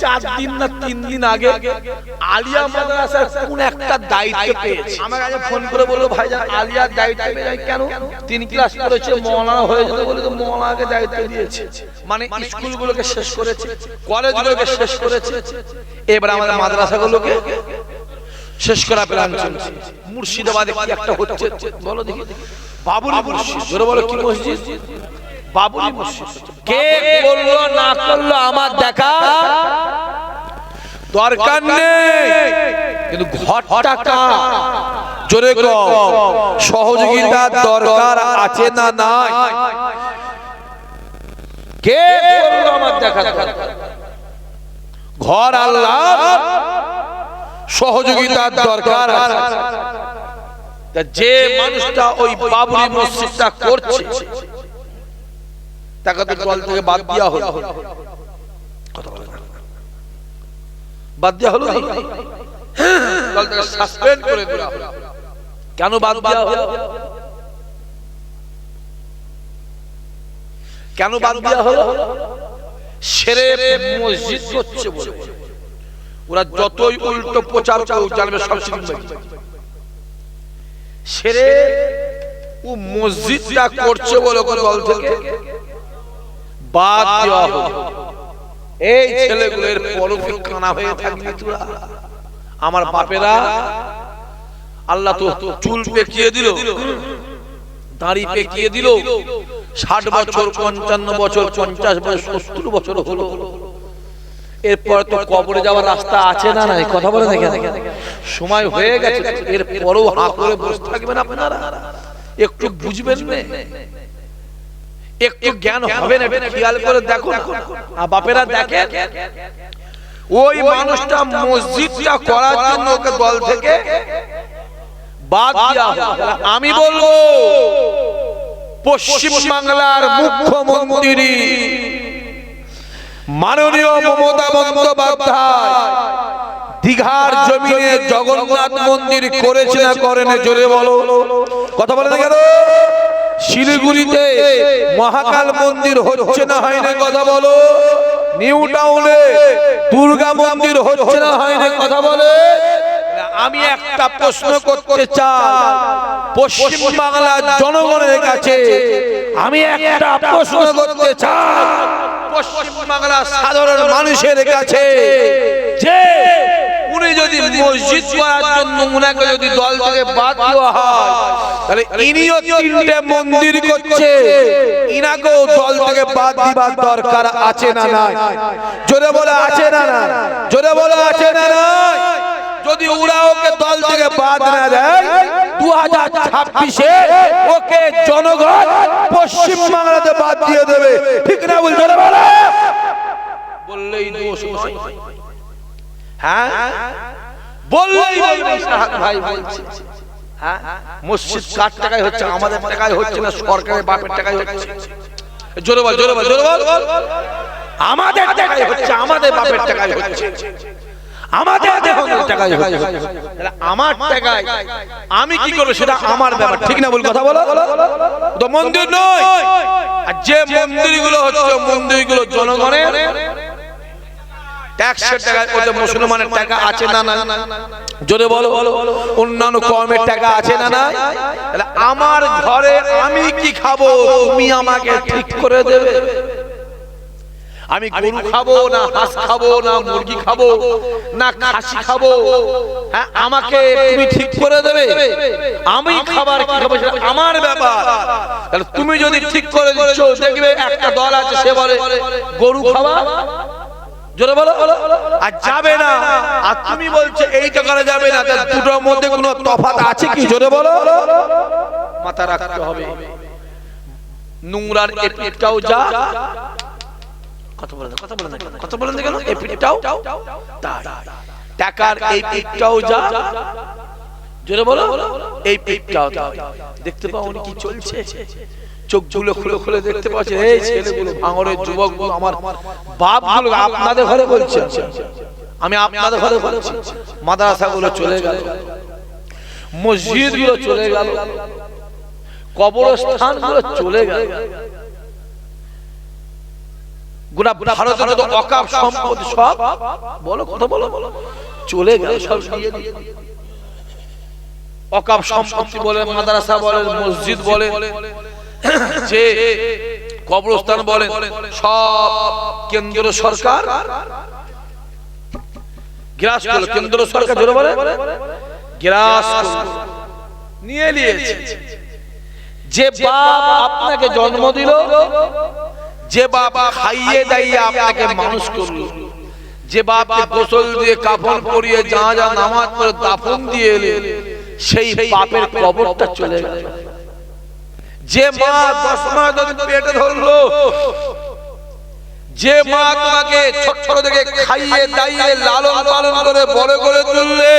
4 দিন না 3 দিন আগে আলিয়া মাদ্রাসার কোন একটা দায়িত্ব পেয়েছে। আমার কাছে ফোন করে বলল ভাইজান আলিয়ার দায়িত্ব পেয়ে কেন? 3 ক্লাস করেছে, মাওলানা হয়ে যেতে বলে তো মাওলানাকে দায়িত্ব দিয়েছে। মানে স্কুলগুলোকে শেষ করেছে, কলেজগুলোকে শেষ করেছে, এবার আমাদের মাদ্রাসাগুলোকে শেষ করা প্ল্যান চলছে। মুর্শিদাবাদে কি একটা হচ্ছে বলো দেখি, বাবুরি মসজিদ। জোরে বলো কি মসজিদ? বাবুরি মসজিদ। কে করলো না করলো আমার দেখা দরকার নেই, কিন্তু ঘরটা কার? জোরে কও, সহযোগিতার দরকার আছে না নাই? কে করলো আমার দেখা দরকার? ঘর আল্লাহ, সহযোগিতার দরকার আছে। যে মানুষটা ওই বাবুরি মসজিদটা করছে তাকে তো দল থেকে বাদ দেওয়া হলো। বাদ দেওয়া হলো, দল থেকে সাসপেন্ড করে দেওয়া হলো। কেন বাদ দেওয়া হলো? কেন বাদ দেওয়া হলো? সেরে মসজিদ করছে বলে। ওরা যতই উল্টো প্রচার করুক জানবে সব শিখবে। সেরে ও মসজিদটা করছে বলে দল থেকে বাদ দেওয়া হলো। এই ছেলেগুলোর পরকে কানা হয়ে থাকবি তোরা। আমার বাপেরা আল্লাহ তো চুল পেকিয়ে দিল, দাড়ি পেকিয়ে দিল, 60 বছর 55 বছর 50 বছর 70 বছর হলো। এরপর তো কবরে যাওয়ার রাস্তা আছে না নাই? কথা বলে দেখেন, সময় হয়ে গেছে। এরপরও হাঁ করে বসে থাকবেন আপনারা? একটু বুঝবেন না, একটু জ্ঞান হবে না, খেয়াল করে দেখো। বাপেরা দেখে ওই মানুষটা মসজিদটা করার জন্য ওকে দল থেকে বাদ দেওয়া হলো। আমি বলবো পশ্চিম বাংলার মুখ্যমন্ত্রী মাননীয় মমতা বন্দ্যোপাধ্যায় দীঘার জমিনে জগন্নাথ মন্দির করেছে না করেন? জোরে বলো, কথা বলে না কেন? শিলিগুড়িতে মহাকাল মন্দির হচ্ছে না হয় না? কথা বলো। নিউ টাউনে দুর্গা মন্দির হচ্ছে না হয় না? কথা বলে। আমি একটা প্রশ্ন করতে চাই পশ্চিম বাংলার জনগণের কাছে, আমি একটা প্রশ্ন করতে চাই পশ্চিম বাংলার সাধারণ মানুষের কাছে, যে উনি যদি মসজিদ করার জন্য উনাকে যদি দল থেকে বাদ দেওয়া হয়, তাহলে ইনিও 3টে মন্দির করছে, ইনাকেও দল থেকে বাদ দিবার দরকার আছে না নাই? জোরে বলে আছে না নাই? জোরে বলে আছে না নাই? যদি ওরা ওকে দল থেকে বাদ না দেয়, 2026-এ ওকে জনগণ পশ্চিম বাংলাতে বাদ দিয়ে দেবে। ঠিক না বল? জোরে বলে বললেই দোষ। হ্যাঁ বললেই ভাই বলছি। হ্যাঁ মসজিদ কার টাকায় হচ্ছে? আমাদের টাকায় হচ্ছে না, সরকারের বাপের টাকায় হচ্ছে? জোরে বল, জোরে বল, জোরে বল। আমাদের টাকায় হচ্ছে, আমাদের বাপের টাকায় হচ্ছে, আমাদের টাকায় হচ্ছে। আমার টাকায় আমি কি করবো সেটা আমার ব্যাপার। ঠিক না বল? কথা বলো। তো মন্দির নয়, আর যে মন্দিরগুলো হচ্ছে মন্দিরগুলো জনগণের ট্যাক্সের টাকা, ওতে মুসলমানের টাকা আছে না না? জোরে বলো। অন্যান্য কর্মের টাকা আছে না না? আমার ঘরে আমি কি খাবো তুমি আমাকে ঠিক করে দেবে। আমি গরু খাবো না হাঁস খাবো না মুরগি খাবো না খাসি খাবো, হ্যাঁ আমাকে তুমি ঠিক করে দেবে। আমি খাবার কি খাবো সেটা আমার ব্যাপার। তাহলে তুমি যদি ঠিক করে দিচ্ছ, দেখবে একটা দল আছে সে বলে গরু খাওয়া, জোরে বলো, আর যাবে না। আর তুমি বলছো এইটা করা যাবে না। তাহলে দুটোর মধ্যে কোনো তফাৎ আছে কি? জোরে বলো। মাথা রাখতে হবে। নোংরার এপিটটাও যা, কথা বলেন, কথা বলেন, কথা বলেন কেন? এপিটটাও তাই, টাকার এই পিটটাও যা, জোরে বলো, এই পিটটাও তাই। দেখতে পাও উনি কি চলছে? চোখগুলো খুলে খুলে দেখতে পাচ্ছে। এই ছেলেগুলো, ভাঙড়ের যুবকগুলো, আমার বাপগুলো, আপনাদের ঘরে বলছে, আমি আপনাদের ঘরে বলছি, মাদ্রাসাগুলো চলে গেল, মসজিদগুলো চলে গেল, কবরস্থানগুলো চলে গেল। গোটা ভারতের যত ওয়াকফ সম্পত্তি সব বলো কথা বলো চলে গেল সব নিয়ে দিয়ে। ওয়াকফ সম্পত্তি বলে, মাদ্রাসা বলে, মসজিদ বলে, যে কবরস্থান বলে, সব কেন্দ্র সরকার গ্রাস করলো। কেন্দ্র সরকার জোরে বলে গ্রাস নিয়ে নিয়েছে। যে বাপ আপনাকে জন্ম দিল, যে বাপ খাইয়ে দাইয়ে আপনাকে মানুষ করলো, যে বাপ গোসল দিয়ে কাফন পরিয়ে জানাজা নামাজ পড়ে দাফন দিয়ে এলে, সেই বাপের কবরটা চলে গেল। যে মা 10 মাস ধরে পেটে ধরলো, যে মা তোমাকে ছোট ছোট থেকে খাইয়ে দাইয়ে লালন পালন করে বড় করে তুললে,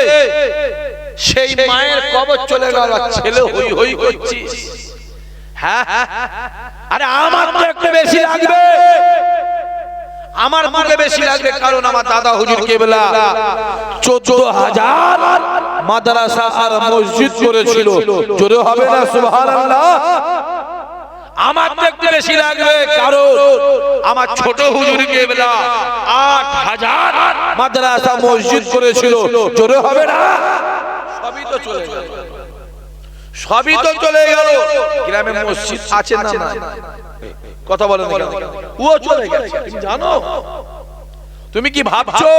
সেই মায়ের কবর চলে গেল। ছেলে হই হই করছিস, হ্যাঁ আরে আমার তো একটু বেশি লাগবে, আমার বুকে বেশি লাগবে, কারণ আমার দাদা হুজুর কেবলা 14,000 মাদ্রাসা আর মসজিদ করেছিল। জোরে হবে না সুবহানাল্লাহ? আমার তো একটু বেশি লাগবে, কারণ আমার ছোট হুজুর কেবলা 8,000 মাদ্রাসা মসজিদ করেছিল। জোরে হবে না? সবই তো চলে গেল, সবই তো চলে গেল। গ্রামে মসজিদ আছে না না? কথা বলেন, ও চলে গেছে। তুমি জানো, তুমি কি ভাবছো?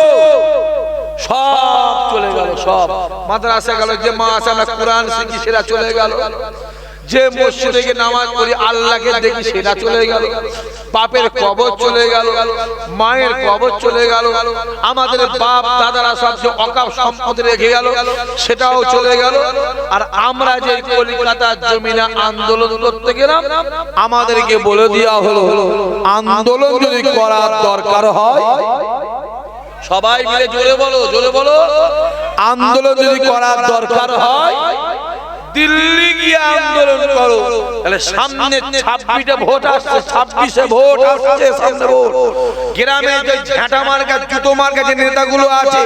সব চলে গেল, সব মাদ্রাসা গেল। যে মা আছে আমরা কোরআন শিখি সেটা চলে গেল, যে মসজিদে গিয়ে নামাজ পড়ি আল্লাহকে দেখি সেটা চলে গেল, বাপের কবর চলে গেল, মায়ের কবর চলে গেল, আমাদের বাপ দাদারা সব যে ওয়াকফ সম্পত্তি রেখে গেল সেটাও চলে গেল। আর আমরা যে কলকাতার জমিনে আন্দোলন করতে গেলাম, আমাদেরকে বলে দেওয়া হলো আন্দোলন যদি করার দরকার হয়, সবাই মিলে জোরে বলো, জোরে বলো, আন্দোলন যদি করার দরকার হয় দিল্লি গিয়ে আন্দোলন করো। তাহলে সামনে 26 ভোট আসছে, 26 ভোট আসছে, সামনে ভোট। গ্রামে যে ঝাঁটা মার্কা জুতো মার্কা যে নেতাগুলো আছে,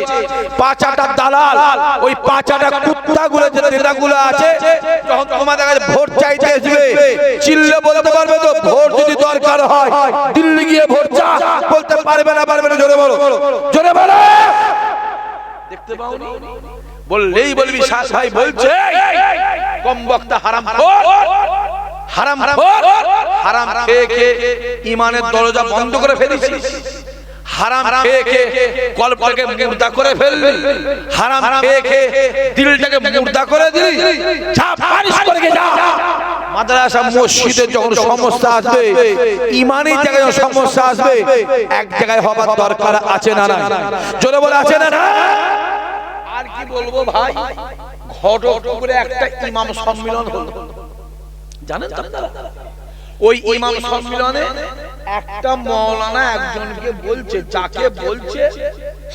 পাঁচাটা দালাল, ওই পাঁচাটা কুত্তাগুলো যে নেতাগুলো আছে, যখন তোমাদের কাছে ভোট চাইতে আসবে চিল্লে বলতে পারবে তো? ভোট যদি দরকার হয় দিল্লি গিয়ে ভোট চা, বলতে পারবে না? পারবে না? জোরে বলো, জোরে বলো। দেখতে পাওনি? বললেই বলবি শাস ভাই বলছে কম বক্তা হারামখোর, হারামখোর, হারাম খেয়ে খেয়ে ঈমানের দরজা বন্ধ করে ফেলেছিস, হারাম খেয়ে খেয়ে কলবটাকে মুর্দা করে ফেললি, হারাম খেয়ে খেয়ে দিলটাকে মুর্দা করে দিলি। যা পারিস করে যা। মাদ্রাসা মসজিদে যখন সমস্যা আসবে, ঈমানি জায়গায় যখন সমস্যা আসবে, এক জায়গায় হবার দরকার আছে না না? জোরে বলে আছে না না? আর কি বলবো ভাই, ঘটকপুরে একটা ইমাম সম্মেলন হলো, জানেন আপনারা? ওই ইমাম সম্মেলনে একটা মাওলানা একজনকে বলছে, যাকে বলছে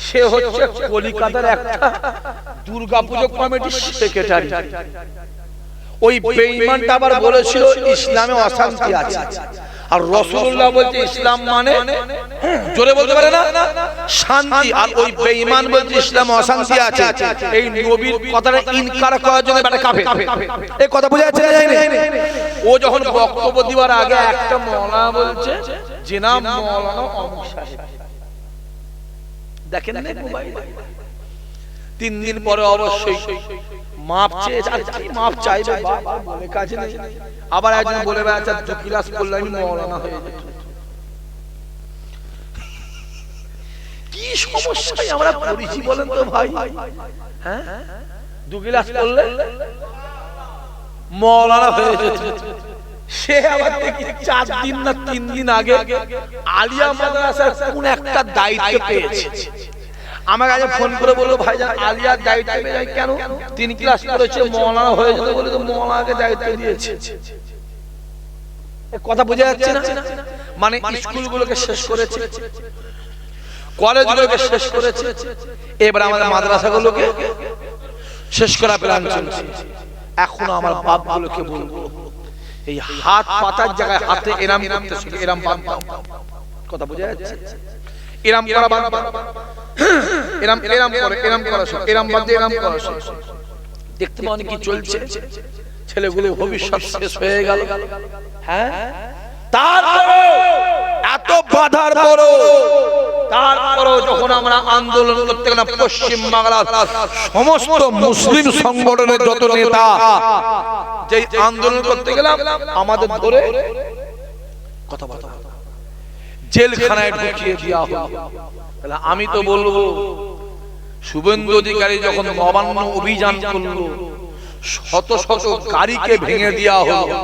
সে হচ্ছে কলকাতার একটা দুর্গাপূজা কমিটির সেক্রেটারি। ওই বেঈমানটা আবার বলেছিল ইসলামে অশান্তি আছে, আর রাসূলুল্লাহ বলছে ইসলাম মানে, জোরে বলতে পারে না, শান্তি। আর ওই বেঈমান বলছে ইসলামে অশান্তি আছে। এই নবীর কথাটা ইনকার করার জন্য একটা কাফের। এই কথা বুঝা যাচ্ছে না? ও যখন বক্তব্য দিবার আগে একটা মাওলানা বলছে যে নাম মাওলানা অমুক সাহেব, দেখেন না মোবাইলে 3 দিন পরে অবশ্যই মাপ চেয়েছে। আর কি মাপ চাইবে, বাবা বলে কাজ নেই। আবার একজন বলে আচ্ছা 2 ক্লাস পড়লে আমি মাওলানা হয়ে যেত। কি সমস্যায় আমরা পড়েছি বলেন তো ভাই? হ্যাঁ, 2 ক্লাস পড়লে মাওলানা হয়ে যেত। সে আবার দেখি 4 দিন না 3 দিন আগে আলিয়া মাদ্রাসার কোন একটা দায়িত্ব পেয়েছে। আমার কাছে ফোন করে বললো ভাইজান আলিয়ার দায়িত্ব পেয়ে কেন? 3 ক্লাস করেছে, মাওলানা হয়ে যেতে বলে তো মাওলানাকে দায়িত্ব দিয়েছে। কথা বোঝা যাচ্ছে না? মানে স্কুলগুলোকে শেষ করেছে, কলেজগুলোকে শেষ করেছে, এবার আমাদের মাদ্রাসাগুলোকে শেষ করা প্ল্যান চলছে। এখন আমার বাপগুলোকে বলবো এই হাত পাতার জায়গায় হাতে এরাম করতে শিখে, এরাম বাদ দাও। কথা বোঝা যাচ্ছে? এরাম করা বাদ দাও, এরাম এরাম করে, এরাম করা সব, এরাম বাদ দিয়ে এরাম করা সব। দেখতে পাওনি কি চলছে? ছেলেগুলো ভবিষ্যৎ শেষ হয়ে গেল। হ্যাঁ, তারপরে এত বাধার পরও তারপরেও যখন আমরা আন্দোলন করতে গেলাম পশ্চিম বাংলার সমস্ত মুসলিম সংগঠনের যত নেতা যে আন্দোলন করতে গেলাম আমাদের ধরে কথাবার্তা জেলখানায় ঢুকিয়ে দেওয়া হলো। আমি তো বলবো শুভেন্দু অধিকারী যখন নবান্ন অভিযান করলো, শত শত গাড়িকে ভেঙে দেওয়া হলো,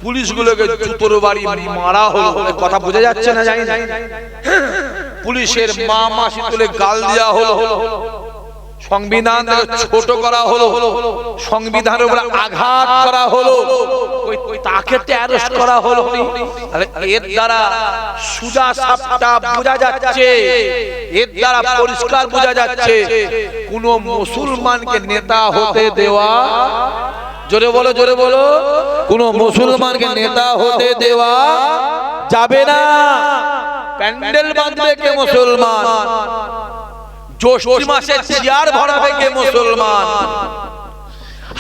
পুলিশগুলোকে জুতোর বাড়ি মারা হলো, কথা বোঝা যাচ্ছে না জানি না, পুলিশের মা মাসি তুলে গাল দেওয়া হলো, সংবিধান ছোট করা হলো, সংবিধানের উপর আঘাত করা হলো, তাকে অ্যারেস্ট করা হলো। এর দ্বারা সুজা সাপটা বোঝা যাচ্ছে, এর দ্বারা পরিষ্কার বোঝা যাচ্ছে কোন মুসলমানকে নেতা হতে দেওয়া, জোরে বলো জোরে বলো, কোন মুসলমানকে নেতা হতে দেওয়া যাবে না। প্যান্ডেল বাঁধবে কে মুসলমান, জ্যৈষ্ঠ মাসে চেয়ার ভরাবে কে মুসলমান,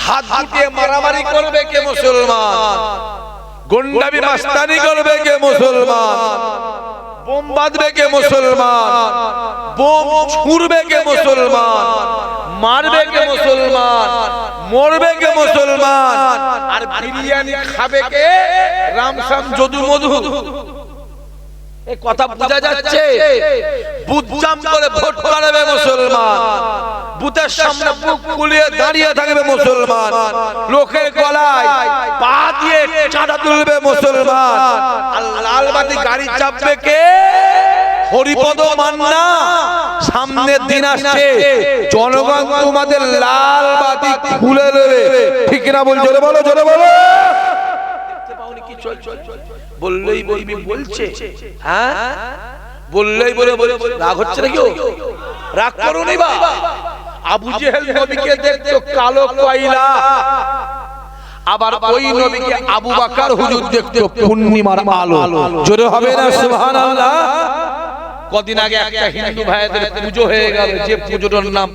হাত দিয়ে মারামারি করবে কে মুসলমান, গুন্ডামি মাস্তানি করবে কে মুসলমান, বোম বাঁধবে কে মুসলমান, বোম ছুড়বে কে মুসলমান, মারবে কে মুসলমান, মরবে কে মুসলমান, আর বিরিয়ানি খাবে কে রামসাম যদু মধু। এই কথা বোঝা যাচ্ছে। বুথজাম করে ভোট করাবে মুসলমান, বুথের সামনে বুক ফুলিয়ে দাঁড়িয়ে থাকবে মুসলমান, লোকের গলায় পা দিয়ে চাঁদা তুলবে মুসলমান, আর লালবাতি গাড়ি চাপবে কে হরিপদ মান্না। সামনের দিন আসছে, জনগণ তোমাদের লাল বাতি খুলে দেবে, ঠিক না বল, জোরে বলো জোরে বলো। বললেই বলবি বলছে, হ্যাঁ বললেই বলে বলে রাগ হচ্ছে নাকি? রাগ করো নি বা। আবু জেহেল নবীকে দেখতো কালো কয়লা, আবার ওই নবীকে আবু বকর হুজুর দেখতো পূর্ণিমার আলো। জোরে হবে না সুবহানাল্লাহ। কদিন আগে একটা হিন্দু ভাইদের পুজো হয়ে গেল, যে পুজোটার নাম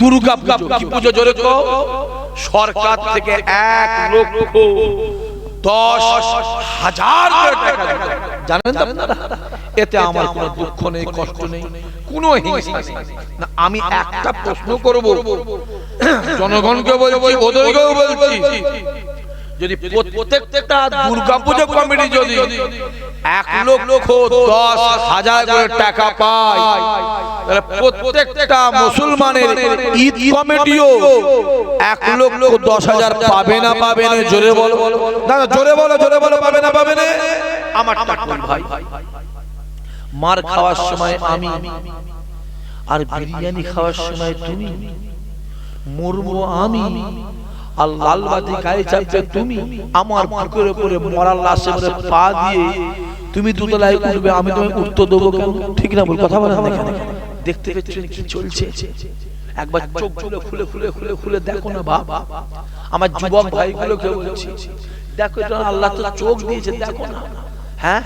দুর্গা পুজো। কি পুজো জোরে কও? সরকার থেকে 1,10,000 টাকা জানেন আপনারা? এতে আমার কোনো দুঃখ নেই, কষ্ট নেই, কোনো হিংসা নেই না। আমি একটা প্রশ্ন করব, জনগণকে বলছি, ওদেরকেও বলছি, যদি প্রত্যেকটা দুর্গাপূজা কমিটি যদি 1,10,000 করে টাকা পায়, তাহলে প্রত্যেকটা মুসলমানের ঈদ কমিটিও 1,10,000 পাবে না পাবে না? জোরে বলো দাদা, জোরে বলো জোরে বলো, পাবে না পাবে না? আমার ভাই, মার খাওয়ার সময় আমি, আর বিরিয়ানি খাওয়ার সময় তুমি, মরবো আমি, আর লালবাতি গায়ে চাপবে তুমি, আমার বুকের উপরে মরার লাশের উপরে পা দিয়ে তুমি দুতলায় উঠবে, আমি তোমায় উঠতে দেবো কেন? ঠিক না বল, কথা বলেন না? দেখতে পেয়েছেন কি চলছে? একবার চোখ খুলে খুলে খুলে খুলে খুলে দেখো না বাবা, আমার যুবক ভাইগুলোকে বলছি, দেখো এটা আল্লাহ তো চোখ দিয়েছে, দেখো না। হ্যাঁ,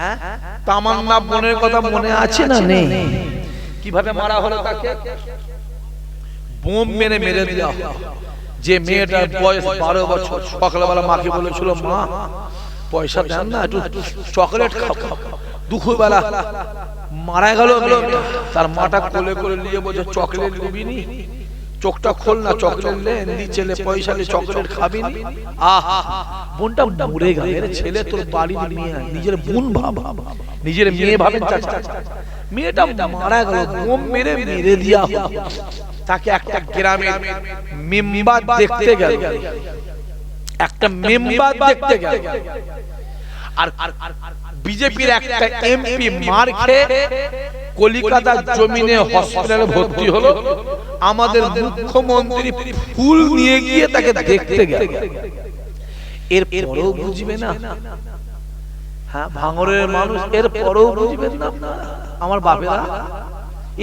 তামান্না বোনের কথা মনে আছে না? নেই? কিভাবে মারা হলো তাকে? বোম মেরে মেরে দেওয়া হলো। যে মেয়েটার বয়স 12 বছর, সকালবেলা মাকে বলেছিল, মা পয়সা দেন না, একটু চকলেট খাবো। দুপুরবেলা মারা গেল মেয়েটা, তার মাটা কোলে কোলে নিয়ে বলছে, চকলেট নিবি নি? চোখটা খোল না, চকলেট লে, নিচে পয়সা লে, চকলেট খাবি নি? আহা, বোনটা মরে গেল। ছেলে তোর বাড়ির মেয়ে, নিজের বোন ভাব, নিজের মেয়ে ভাবেন চাচা। মেয়েটা মারা গেল, বোম মেরে মেরে দিয়া হলো। তাকে একটা গ্রামের মেম্বার দেখতে গেল, একটা মেম্বার দেখতে গেল, আর বিজেপির একটা এমপি মার খেয়ে কলিকাতার জমিনে হসপিটালে ভর্তি হলো। আমাদের মুখ্যমন্ত্রী ফুল নিয়ে গিয়ে তাকে দেখতে গেল। এর পরেও বুঝবে না? হ্যাঁ, ভাঙরের মানুষ, এর পরেও বুঝবেন না আমার বাপেরা?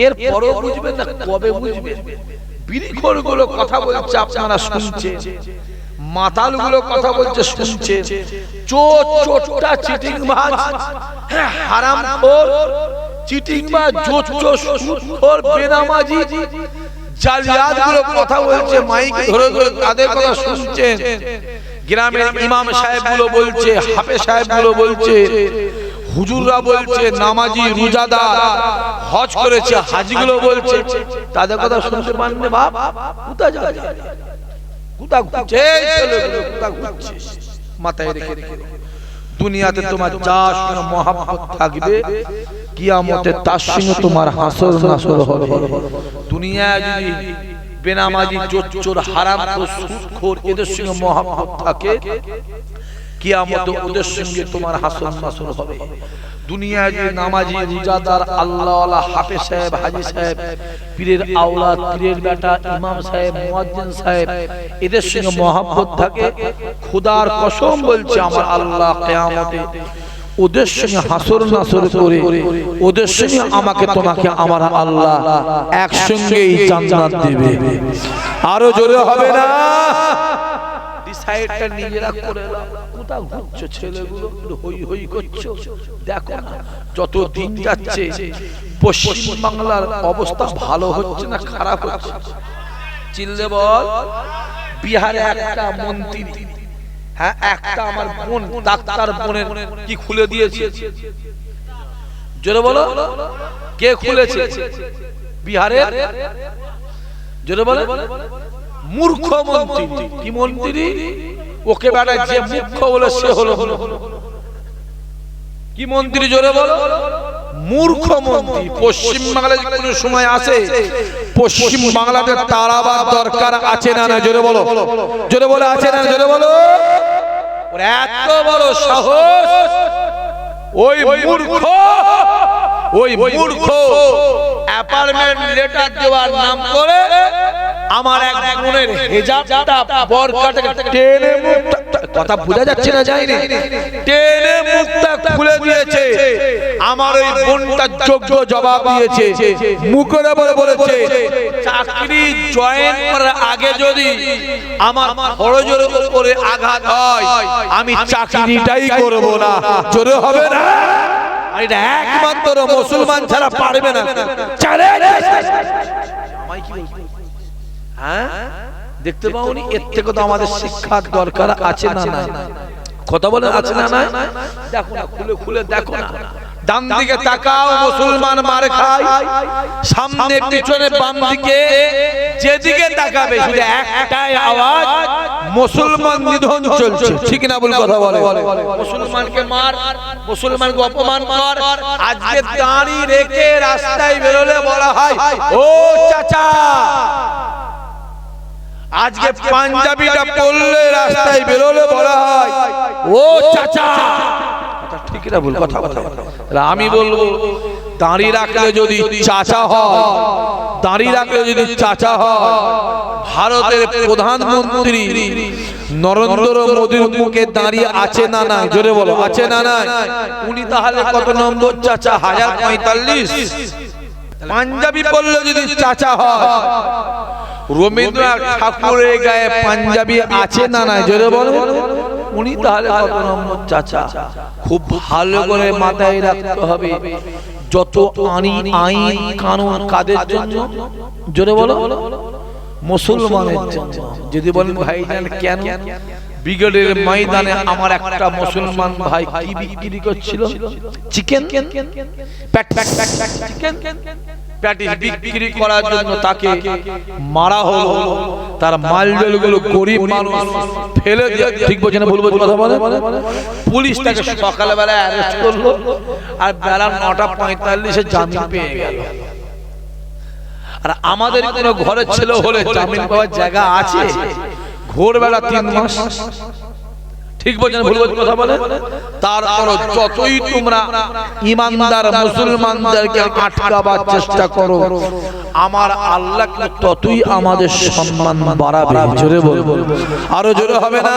এর পরেও বুঝবেন না? কবে বুঝবেন? বিড়িখোর গুলো কথা বলছে, আপনারা শুনছেন, মাতাল গুলো কথা বলছে, শুনছে, চোরটা চিটিংবাজ, হারামখোর চিটিংবাজ, সুদখোর, বেনামাজি, জালিয়াত গুলো কথা বলছে, মাইক ধরে ধরে তাদের কথা শুনছেন। গ্রামের ইমাম সাহেবগুলো বলছে, হাফেজ সাহেবগুলো বলছে, হুজুররা বলছে, নামাজি রোজাদার হজ করেছে হাজিগুলো বলছে, তাদের কথা শুনতে পাননি বাপ? কোথা যায়, কোথা ঘুরছে ছেলেগুলো, কোথা ঘুরছে? মাথায় রেখে রেখে দুনিয়াতে তোমার যার সঙ্গে মহব্বত থাকবে, কিয়ামতে তার সঙ্গে তোমার হাসর নাসর হবে। দুনিয়ায় যদি বেনামাজি, চোর, হারামখোর, সুদখোর এদের সঙ্গে মহব্বত থাকে, কিয়ামতে ওদের সঙ্গে তোমার হাসর নাসর হবে। দুনিয়ায় যে নামাজি, রোজাদার, আল্লাহওয়ালা, হাফেজ সাহেব, হাজী সাহেব, পীরের আওলাদ, পীরের বেটা, ইমাম সাহেব, মুয়াজ্জিন সাহেব এদের সঙ্গে মহব্বত থাকে, খোদার কসম বলছে আমার আল্লাহ কিয়ামতে ওদের সঙ্গে হাসর নাসর করে ওদের সঙ্গে আমাকে তোমাকে আমার আল্লাহ একসঙ্গেই জান্নাত দেবে। আরো জোরে হবে না? ডিসাইডটা নিজেরা করে নাও। কোথা ঘুরছো ছেলেগুলো, হই হই করছো? দেখো না যত দিন যাচ্ছে পশ্চিম বাংলার অবস্থা ভালো হচ্ছে না খারাপ হচ্ছে? চিল্লে বল। বিহারে একটা মন্ত্রী, হ্যাঁ একটা আমার বোন, ডাক্তার বোনের কি খুলে দিয়েছে? জোরে বলো, কে খুলেছে? বিহারে জোরে বলো। মূর্খ মন্ত্রী। কি মন্ত্রী? ওকে বেড়া যে মুখ্য বলে সে হলো কি মন্ত্রী? জোরে বলো। মূর্খ মন্ত্রী। পশ্চিম বাংলায় কোন সময় আসে পশ্চিম বাংলাতে তাড়াবার দরকার আছে না না? জোরে বলো, জোরে বলো, আছে না? জোরে বলো। ওর এত বড় সাহস, ওই মূর্খ অ্যাপার্টমেন্ট লেটার দেওয়ার নাম করে আমার এক বোনের হিজাবটা বরকাটাকে টেনে মুখটা, কথা বোঝা যাচ্ছে না? যায়নি, টেনে মুখটা খুলে দিয়েছে। আমার ওই বোনটা যোগ্য জবাব দিয়েছে, মুখের উপরে বলেছে চাকরি জয়েন করার আগে যদি আমার খরচের উপরে আঘাত হয় আমি চাকরিটাই করব না। জোরে হবে না? এটা একমাত্র মুসলমান ছাড়া পারবে না। হ্যাঁ দেখতে পাওনি? এর থেকে তো আমাদের শিক্ষার দরকার আছে না? না কথা বলে আছে না? না দেখো না, খুলে খুলে দেখো না। ডান দিকে তাকাও, মুসলমান মার খায়। সামনে পিছনে বাম দিকে যেদিকে তাকাবে শুধু একটাই আওয়াজ, মুসলমান নিধন চলছে। ঠিক না ভুল কথা বলে? মুসলমানকে মার, মুসলমানকে অপমান কর। আজকে দাঁড়ি রেখে রাস্তায় বেরোলে বলা হয় ও চাচা, আজকে পাঞ্জাবিটা পরলে রাস্তায় বেরোলে বলা হয় ও চাচা। ঠিক না ভুল কথা? আমি বলবো দাঁড়ি রাখলে যদি চাচা হয়, দাঁড়ি রাখলে যদি চাচা হয়, ভারতের প্রধানমন্ত্রী নরেন্দ্র মোদীর মুখে দাঁড়িয়ে আছে না না? জোরে বলো, আছে না না? উনি তাহলে কত নম্বর চাচা? 1045। পাঞ্জাবি পরলে যদি চাচা হয়, রবীন্দ্রনাথ ঠাকুরের গায়ে পাঞ্জাবি আছে না না? জোরে বলো। উনি তাহলে কত নম্বর চাচা? খুব ভালো করে মাথায় রাখতে হবে যত আইন কানুন কাদের জন্য? জোরে বলো। মুসলমানের জন্য। যদি বলেন ভাইজান কেন? ব্রিগেডের ময়দানে আমার একটা মুসলমান ভাই কি বিক্রি করছিল? চিকেন চিকেন প্যাটিস বিক্রি করার জন্য তাকে মারা হলো। তার মালজলগুলো গরিব মানুষ ফেলে দিয়ে, ঠিক বলছে না? বলবো কথা বলে। পুলিশ তাকে সকালবেলা অ্যারেস্ট করলো আর বেলা 9:45 জামিন পেয়ে গেল। আর আমাদের কোনো ঘরের ছেলে হলে জামিন পাওয়ার জায়গা আছে? ভোরবেলা 3 মাস। ঠিক বলছেন ভুল কথা বলে? তারপর যতই তোমরা ইমানদার মুসলমানদেরকে আটকাবার চেষ্টা করো, আমার আল্লাহ ততই আমাদের সম্মান বাড়াবে। জোরে বল, আরো জোরে হবে না?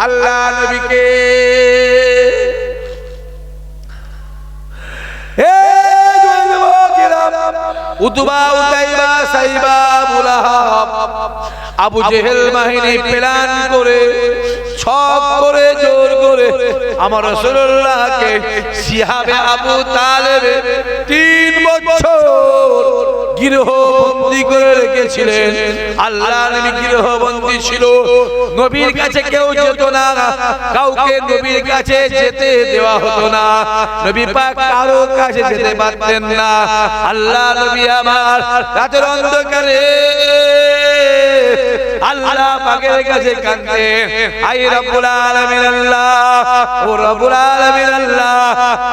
আল্লাহ নবীকে উতবা, উতাইবা, সাইবা, আবু লাহাব, আবু জেহেল বাহিনী প্ল্যান করে সব করে জোর করে আমার রাসূলুল্লাহকে শিহাবে আবু তালেব 3 বছর গৃহবন্দী বন্দী করে রেখেছিলেন। আল্লাহ নবী গৃহবন্দী ছিল, নবীর কাছে কেউ যেত না, কাউকে নবীর কাছে যেতে দেওয়া হতো না, নবী পাক কারো কাছে যেতে পারতেন না। আল্লাহ নবী আমার রাতের অন্ধকারে আল্লাহ পাকের কাছে কাঁদতেন, আই রব্বুল আলামিন আল্লাহ, ও রব্বুল আলামিন আল্লাহ,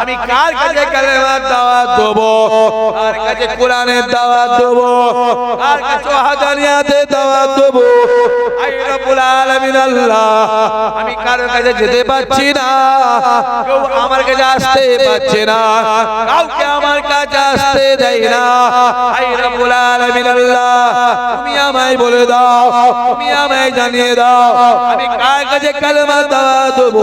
আমি কার কাছে কালেমার দাওয়াত দেব, কার কাছে কোরআনের দাওয়াত দেব, কার কাছে ওয়াহদানিয়াতের দাওয়াত দেব। আই রব্বুল আলামিন আল্লাহ, আমি কার কাছে যেতে পারছি না, কেউ আমার কাছে আসতে পারছে না, কাউকে আমার কাছে আসতে দেয় না। আই রব্বুল আলামিন আল্লাহ, তুমি আমায় বলে দাও, তুমি আমায় জানিয়ে দাও, আমি কার কাছে কালেমা দাওয়াত দেব।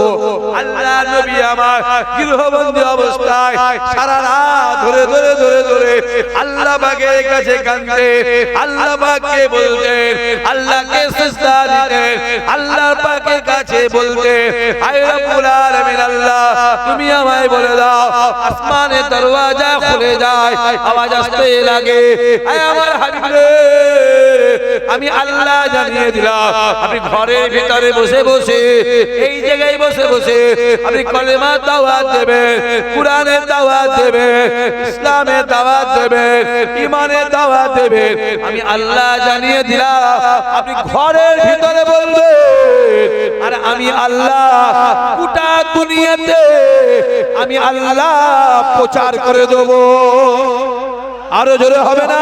আল্লাহ নবী আমার গৃহবন্দী অবস্থায় সারা রাত ধরে ধরে ধরে ধরে আল্লাহ পাকের কাছে কাঁদতে, আল্লাহ পাককে বলতেন, আল্লাহকে সিজদা দিতেন, আল্লাহ পাকের কাছে বলতেন, আয় রব্বুল আলামিন আল্লাহ, তুমি আমায় বলে দাও। আসমানের দরওয়াজা খুলে যায়, আওয়াজ আসতে লাগে, আয় আমার হাবিব রে, আমি আল্লাহ জানিয়ে দিলাম, আপনি ঘরের ভিতরে বসে বসে, এই জায়গায় বসে বসে আপনি কলেমার দাওয়াত দেবেন, কুরআনের দাওয়াত দেবেন, ইসলামের দাওয়াত দেবেন, ঈমানের দাওয়াত দেবেন। আমি আল্লাহ জানিয়ে দিলাম, আপনি ঘরের ভিতরে বলবেন, আর আমি আল্লাহ গোটা দুনিয়াতে আমি আল্লাহ প্রচার করে দেব। আরো জোরে হবে না?